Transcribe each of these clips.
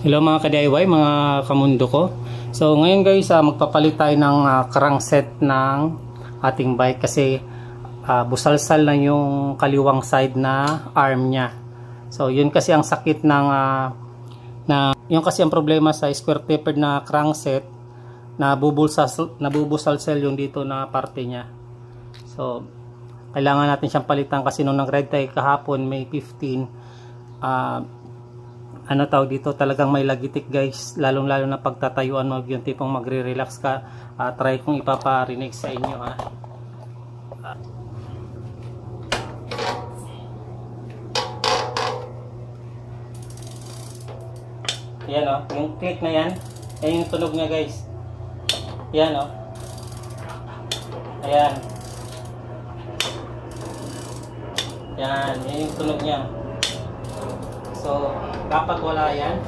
Hello mga ka-DIY, mga kamundo ko. So ngayon guys, magpapalit tayo ng crankset ng ating bike kasi busalsal na yung kaliwang side na arm niya. So yun kasi ang sakit ng yun kasi ang problema sa square tapered na crankset, nabubusalsal yung dito na parte niya. So kailangan natin siyang palitan kasi nung nag-ride tayo kahapon May 15, ano tawag dito, talagang may lagitik guys, lalong lalo na pagtatayuan mo, yung tipong magre-relax ka. Try kong ipaparinig sa inyo yan yung click na yan, yung tunog niya guys, yan ayan, yan yung tunog niya. So dapat wala yan.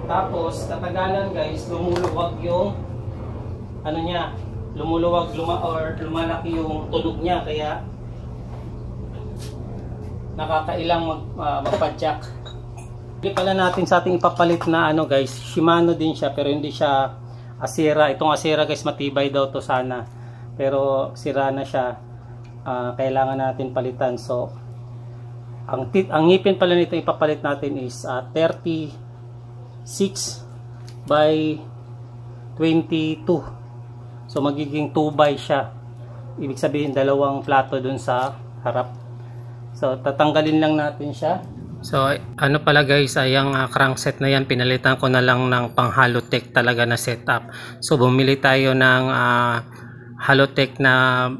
Tapos katagalan guys, lumuluwag yung ano niya, lumalaki yung tunog niya, kaya nakakailang magpa-jack. Hindi pala natin sa ating ipapalit na guys, Shimano din siya pero hindi siya Asira. Itong Asira guys, matibay daw to sana, pero sira na siya. Kailangan natin palitan. So ang ngipin pala nito ipapalit natin is 36 by 22. So magiging 2 by siya. Ibig sabihin dalawang plato dun sa harap. So tatanggalin lang natin siya. So ano pala guys, yung crankset na yan pinalitan ko na lang ng pang Halotech talaga na setup. So bumili tayo ng Halotech na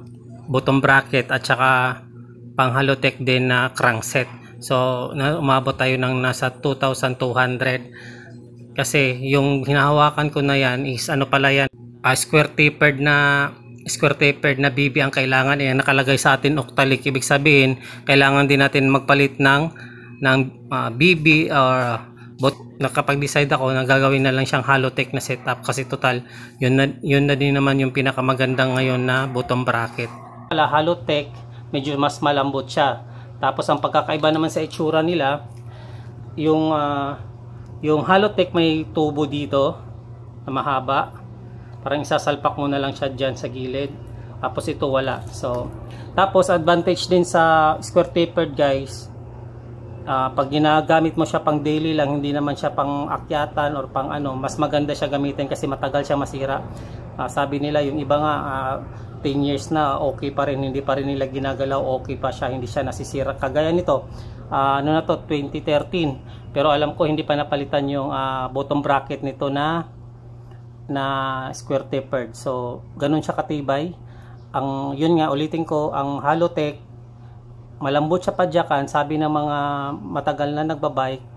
bottom bracket at saka pang Halotech din na crankset. So umabot tayo ng nasa 2,200 kasi yung hinahawakan ko na yan is ano pala yan, square tapered na BB ang kailangan. Nakalagay sa atin Octalic, ibig sabihin kailangan din natin magpalit ng BB or nakapag-decide ako na gagawin na lang siyang Halotech na setup kasi total yun na din naman yung pinakamagandang ngayon na bottom bracket. Halotech medyo mas malambot siya. Tapos ang pagkakaiba naman sa itsura nila, yung Halotech may tubo dito na mahaba, parang isasalpak mo na lang siya dyan sa gilid, tapos ito wala. So tapos advantage din sa square tapered guys, pag ginagamit mo siya pang daily lang, hindi naman siya pang akyatan or pang mas maganda siya gamitin kasi matagal siya masira. Sabi nila yung iba nga 10 years na okay pa rin, hindi pa rin nila ginagalaw, okay pa siya, hindi siya nasisira. Kagaya nito, ano na to, 2013, pero alam ko hindi pa napalitan yung bottom bracket nito na square tapered. So ganun siya katibay. Yun nga, ulitin ko, ang Halotech malambot siya padyakan. Sabi ng mga matagal na nagbabike,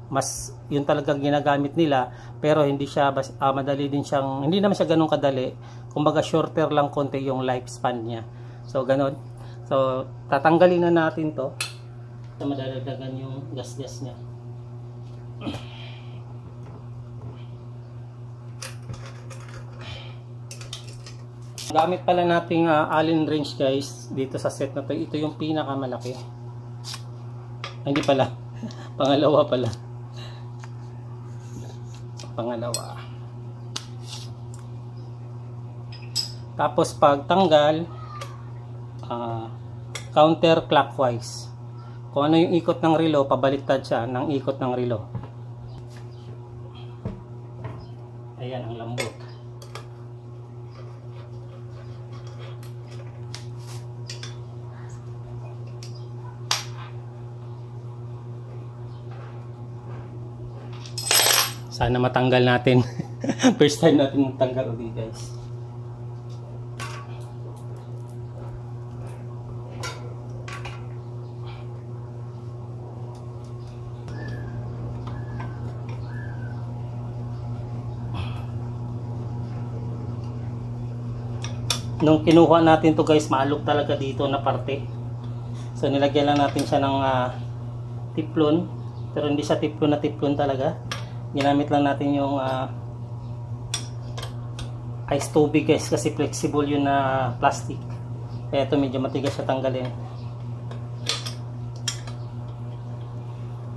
mas yun talagang ginagamit nila, pero hindi siya madali din siyang, hindi naman siya ganun kadali, kumbaga shorter lang konti yung lifespan niya. So ganun. So tatanggalin na natin to sa madadagdagan yung gas-gas niya. Gamit pala nating Allen wrench guys dito sa set na to. Ito yung pinakamalaki. Hindi pala, pangalawa pala. Tapos pag tanggal, counterclockwise. Kung ano yung ikot ng relo, pabaliktad siya ng ikot ng relo. Ayan ang lambot. Sana matanggal natin. First time natin matanggal ulit guys. Nung kinuha natin to guys, maalog talaga dito na parte. So nilagyan lang natin siya ng tiplon, pero hindi siya tiplon na tiplon talaga. Ginamit lang natin yung ice tubig guys kasi flexible yun na plastic. Kaya ito medyo matigas siya tanggalin.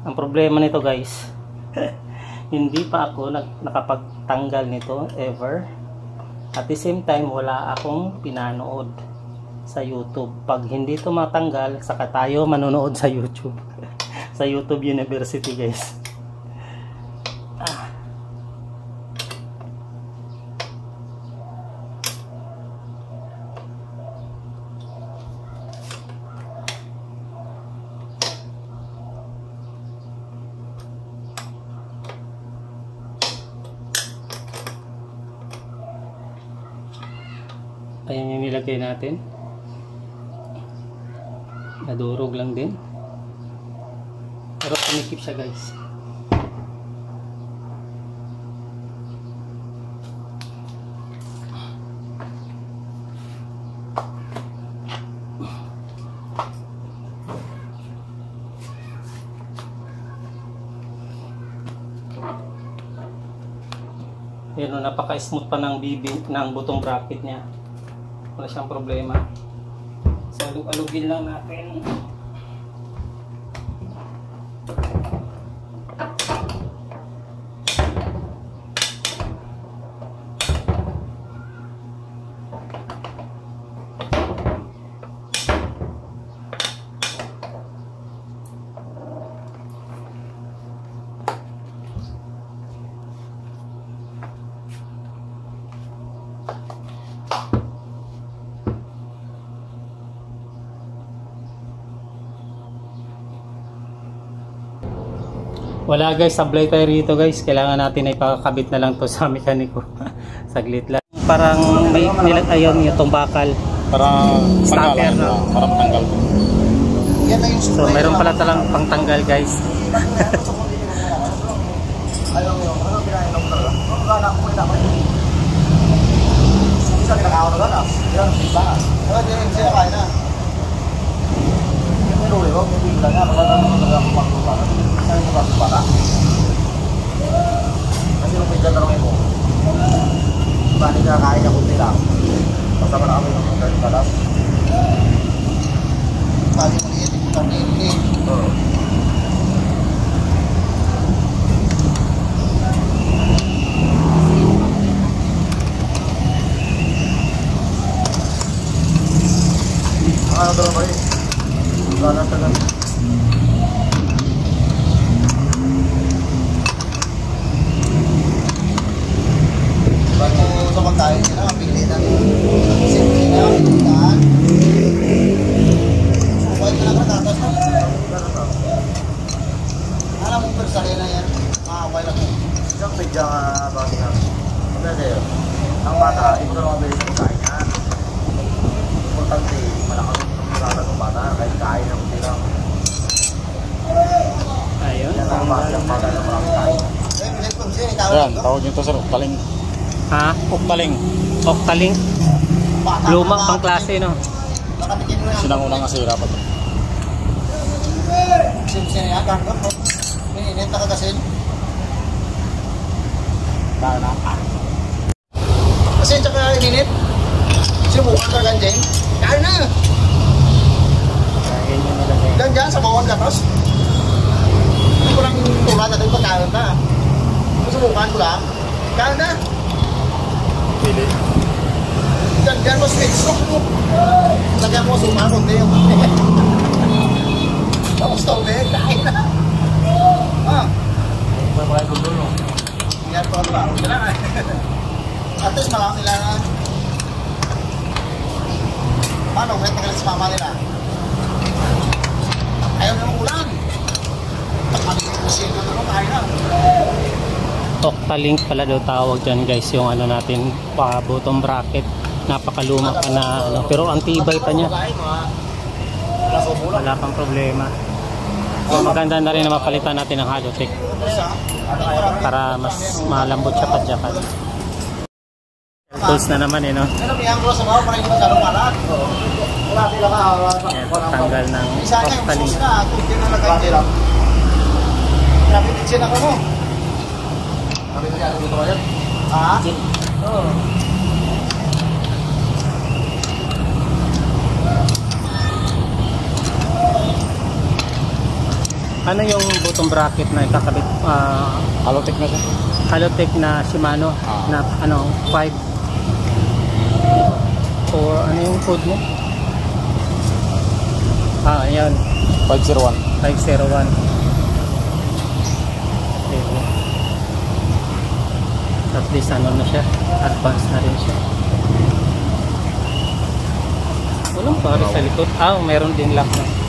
Ang problema nito guys, Hindi pa ako nakapagtanggal nito ever. At the same time, wala akong pinanood sa YouTube. Pag hindi ito matanggal, saka tayo manonood sa YouTube. Sa YouTube University, guys. Ayan yung nilagay natin. Nadurog lang din. Pero kumikip siya, guys. Ayan, napaka-smooth pa ng ng butong bracket niya. Wala siyang problema. So, alugin lang natin. Wala guys, sablay tayo rito guys. Kailangan natin ay pakakabit na lang to sa mekaniko. Saglit lang. Parang may nilagayon itong bakal. Parang starter, no? Parang tanggal. So mayroon pala talang pangtanggal guys. Kasi nung pigyan na mo, bali ka kaya niya kunti lang. Pasama na kami ng galing kalas. Bali maliit, ikutan ni ano daw ba eh? Gana talaga. Bago sa pagkain nila, mapili na simple na, pilitan. Subuhay ka lang katatas na. Alam mo persali na yan, makakaway lang mo. Isang pedya ka bakit na. Kasi ang bata, ito na mabilis sa pagkain niya. Importante, malakas ng pagkata ng bata, kahit kain na kunti lang. Ayun. Yan ang bata ng maraming kain. Yan, tawag nyo ito sir, Oktaling. Ha? Oktaling. Oktaling. Lumang pang klase, no? Sinangunang asira pa ito. Sim-sim ya, gandap po. Minit na kagasin. Kaya na. Kasi tsaka minit. Sinubukan ka ganyan. Kaya na. Ayan yung nilagay. Ganyan sa bawang gatos. Hindi ko lang tulad natin pagkain na. Sinubukan ko lang. Kaya na. Pili. Ganyan mo switch mo. Lagyan mo suma kundi yung tapos tawag, kain na. May mga idol doon, no? Yan po ba? Kailangan. At least malang nila na. Paano? May tagalit sa mama nila. Ayaw naman ulan. Pagkakalitin mo siya na kain na. Oktaling pala daw tawag dyan guys, yung ano natin, bottom bracket. Napakaluma pa na ano, pero ang tibay pa niya. Wala pang problema. So, maganda na rin na mapalitan natin ng Halotech para mas malambot siya padyakan. Tools na naman no? Ano, biyang ko sa bawah para hindi masyadong malat. Wala sila ka. Yan, tanggal ng Isa niya, Oktaling. usos na. Kung di na nagkain lang. Napitin siya na ka mo. Napitin siya dito ba yan? Ha? Oo. Ano yung bottom bracket na ikakabit? Halotech na siya. Halotech na Shimano na ano 5 or ano yung code mo? Ayan. 501. 501. Okay. At least ano na siya, advanced na rin siya. Walang pare sa likod. Meron din lock na.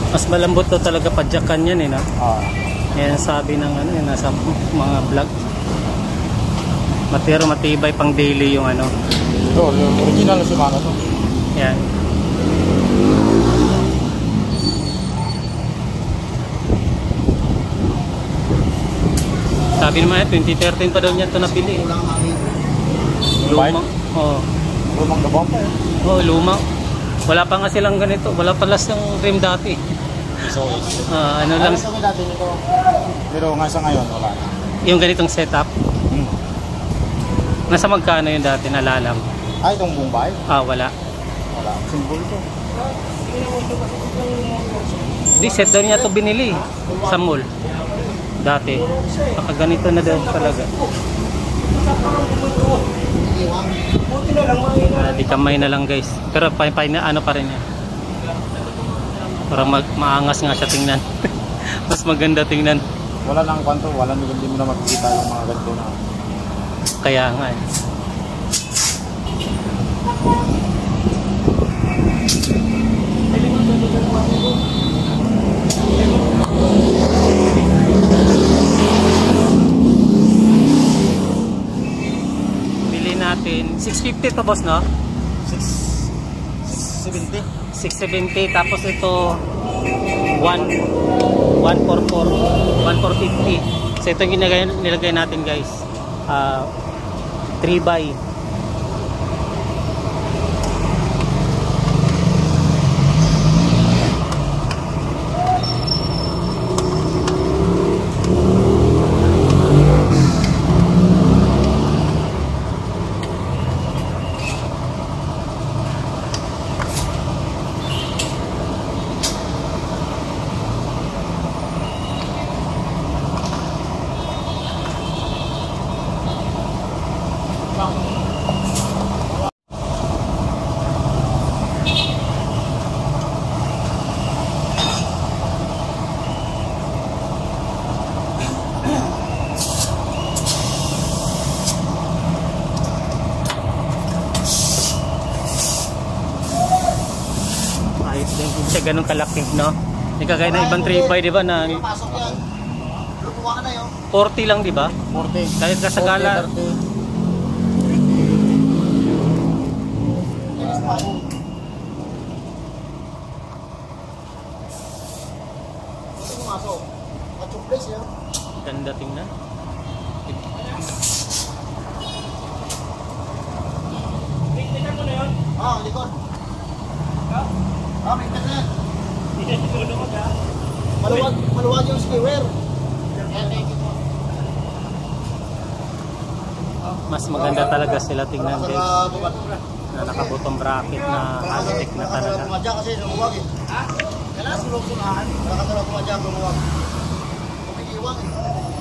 Mas malambot to talaga padyakan yan no? Yan sabi ng ano, nasa mga vlog. Pero matibay pang daily yung ano. Ito, yung original na Shimano to. Yan. Sabi naman 2013 pa daw niya ito nabili. Lumang. Lumang gabang pa lumang. Wala pa nga silang ganito. Wala pa last ng rim dati. So, ano lang. dati nito. Pero nga sa ngayon, wala na. Yung ganitong setup. Nasa magkano yung dati nalalam? Itong buong bahay? Wala. Wala. Symbol to. Di set daw niya to binili sa mall. Dati. Baka ganito na daw talaga. Di kamay na lang guys. Pero na ano pa rin yan. Para maangas nga siya tingnan. Mas maganda tingnan. Wala nang kwanto, hindi mo na makikita yung mga ganito na. Kaya nga eh. Bili natin 650 to boss no? 670. 670 tapos ito 144 1450. So ito yung nilagay natin guys. 3x. Hindi siya ganun kalaki, no? Hindi kagaya ng ibang 3x, di ba? Na Pasok yan. Lupuha ka na yun. 40 lang, di ba? 40. Kahit kasagala. 40, 30. Pumasok. Matchong place yun. Ganda tingnan. Tingnan mo na yun? Likod. May tingnan na yan. Maluwag yung skewer. Mas maganda talaga sila tingnan guys. Na nakabotong bracket na halotech na talaga. Kumadya kasi lumuwag eh. Kailangan sulong-sulahan. Baka talaga kumadya lumuwag. Kumigiwang eh.